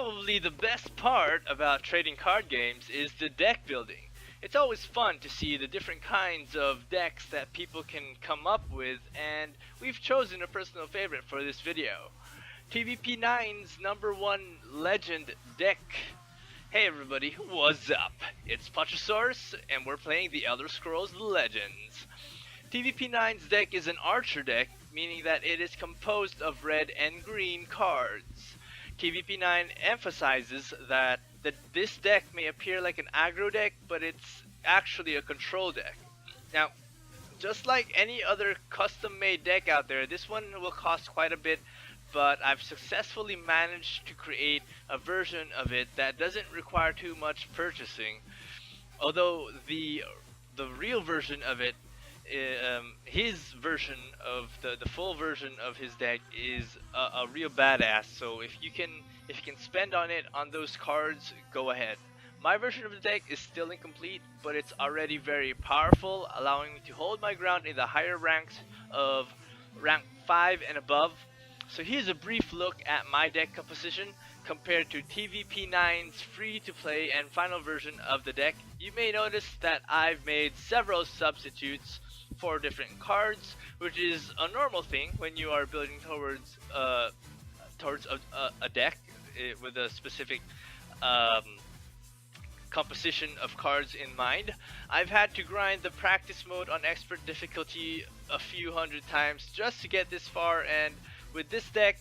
Probably the best part about trading card games is the deck building. It's always fun to see the different kinds of decks that people can come up with, and we've chosen a personal favorite for this video. TVP9's number one legend deck. Hey everybody, what's up? It's Pachosaurus, and we're playing the Elder Scrolls Legends. TVP9's deck is an archer deck, meaning that it is composed of red and green cards. TVP9 emphasizes that this deck may appear like an aggro deck, but it's actually a control deck. Now, just like any other custom-made deck out there, this one will cost quite a bit, but I've successfully managed to create a version of it that doesn't require too much purchasing. Although the real version of it, his version of the full version of his deck is a real badass. So if you can spend on it on those cards, go ahead. My version of the deck is still incomplete, but it's already very powerful, allowing me to hold my ground in the higher ranks of rank 5 and above. So here's a brief look at my deck composition compared to TVP9's free-to-play and final version of the deck. You may notice that I've made several substitutes for different cards, which is a normal thing when you are building towards a deck with a specific composition of cards in mind. I've had to grind the practice mode on expert difficulty a few hundred times just to get this far, and with this deck,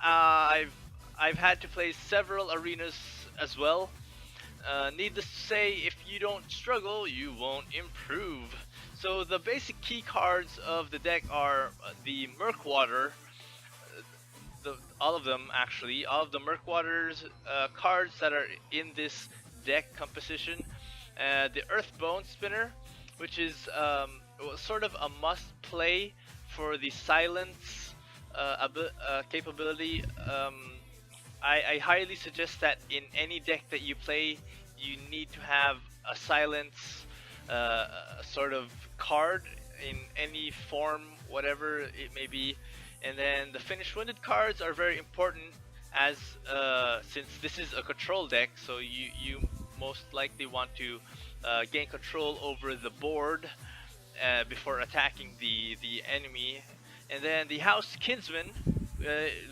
I've had to play several arenas as well. Needless to say, if you don't struggle, you won't improve. So the basic key cards of the deck are the Murkwater, all of them actually, all of the Murkwater's cards that are in this deck composition. The Earthbone Spinner, which is sort of a must play for the silence capability. I highly suggest that in any deck that you play, you need to have a silence sort of card in any form, whatever it may be. And then the Finished Wounded cards are very important, as since this is a control deck, so you most likely want to gain control over the board before attacking the enemy. And then the House Kinsman,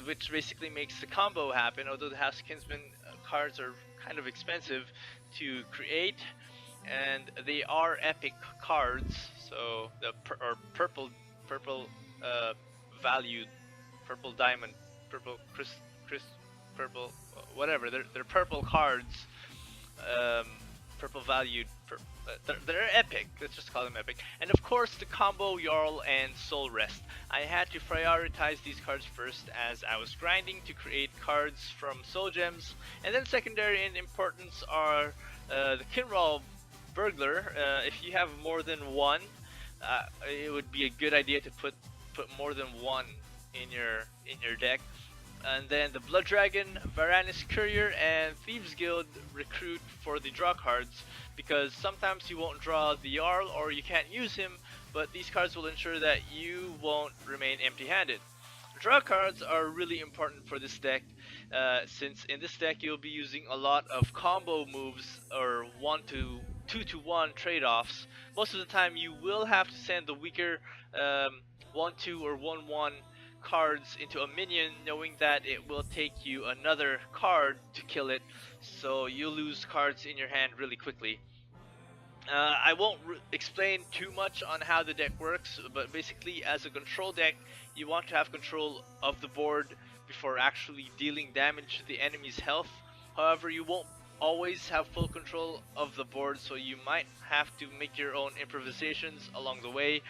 which basically makes the combo happen, although the House Kinsman cards are kind of expensive to create, and they are epic cards. So the purple valued, purple diamond, purple purple, whatever. They're purple cards, purple valued. They're epic. Let's just call them epic. And of course, the combo Jarl and Soul Rest. I had to prioritize these cards first, as I was grinding to create cards from Soul Gems. And then secondary in importance are the Kinral Burglar. If you have more than one, it would be a good idea to put more than one in your deck. And then the Blood Dragon, Varanus Courier, and Thieves Guild Recruit for the draw cards, because sometimes you won't draw the Jarl or you can't use him, but these cards will ensure that you won't remain empty-handed. Draw cards are really important for this deck, since in this deck you'll be using a lot of combo moves or 2-to-1 trade-offs. Most of the time you will have to send the weaker 1-2 or 1-1 cards into a minion, knowing that it will take you another card to kill it, so you lose cards in your hand really quickly. I won't explain too much on how the deck works, but basically as a control deck, you want to have control of the board before actually dealing damage to the enemy's health. However, you won't always have full control of the board, so you might have to make your own improvisations along the way.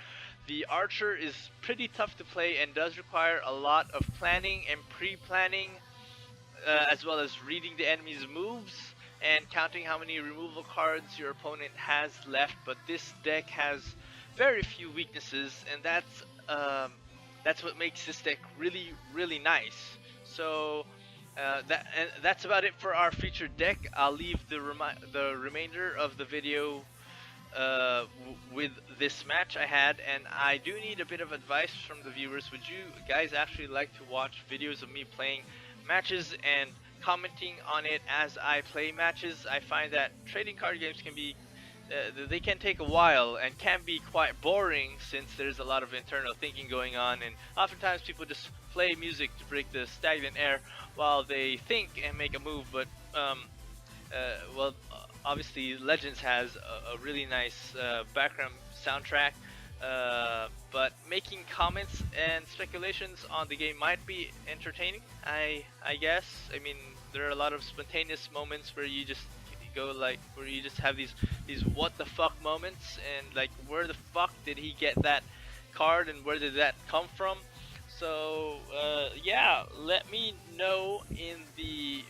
The Archer is pretty tough to play and does require a lot of planning and pre-planning, as well as reading the enemy's moves and counting how many removal cards your opponent has left. But this deck has very few weaknesses, and that's what makes this deck really nice. So that's about it for our featured deck. I'll leave the remainder of the video with this match I had, and I do need a bit of advice from the viewers. Would you guys actually like to watch videos of me playing matches and commenting on it as I play matches. I find that trading card games can be they can take a while and can be quite boring since there's a lot of internal thinking going on, and oftentimes people just play music to break the stagnant air while they think and make a move. But well, obviously Legends has a really nice background soundtrack, but making comments and speculations on the game might be entertaining. I guess. I mean, there are a lot of spontaneous moments where you just go like where you just have these what the fuck moments, and like, where the fuck did he get that card and where did that come from? So yeah, let me know in the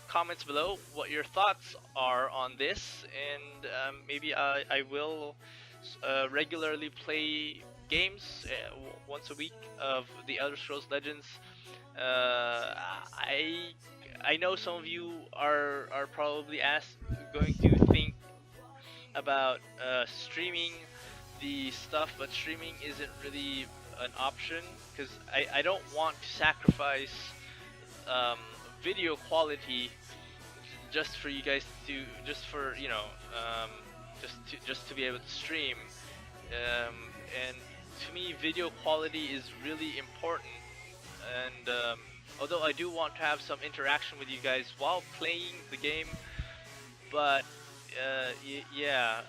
comments below what your thoughts are on this, and maybe I will regularly play games once a week of the Elder Scrolls Legends. I know some of you are probably going to think about streaming the stuff, but streaming isn't really an option because I don't want to sacrifice video quality just for you guys to just to be able to stream, and to me video quality is really important, and although I do want to have some interaction with you guys while playing the game, but yeah,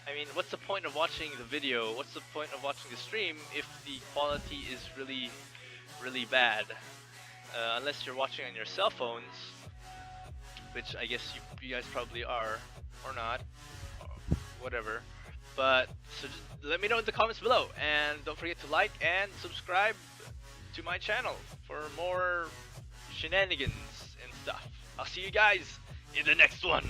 I mean, what's the point of watching the video? What's the point of watching the stream if the quality is really bad? Unless you're watching on your cell phones, which I guess you guys probably are, or not, or whatever. But so just let me know in the comments below, and don't forget to like and subscribe to my channel for more shenanigans and stuff. I'll see you guys in the next one.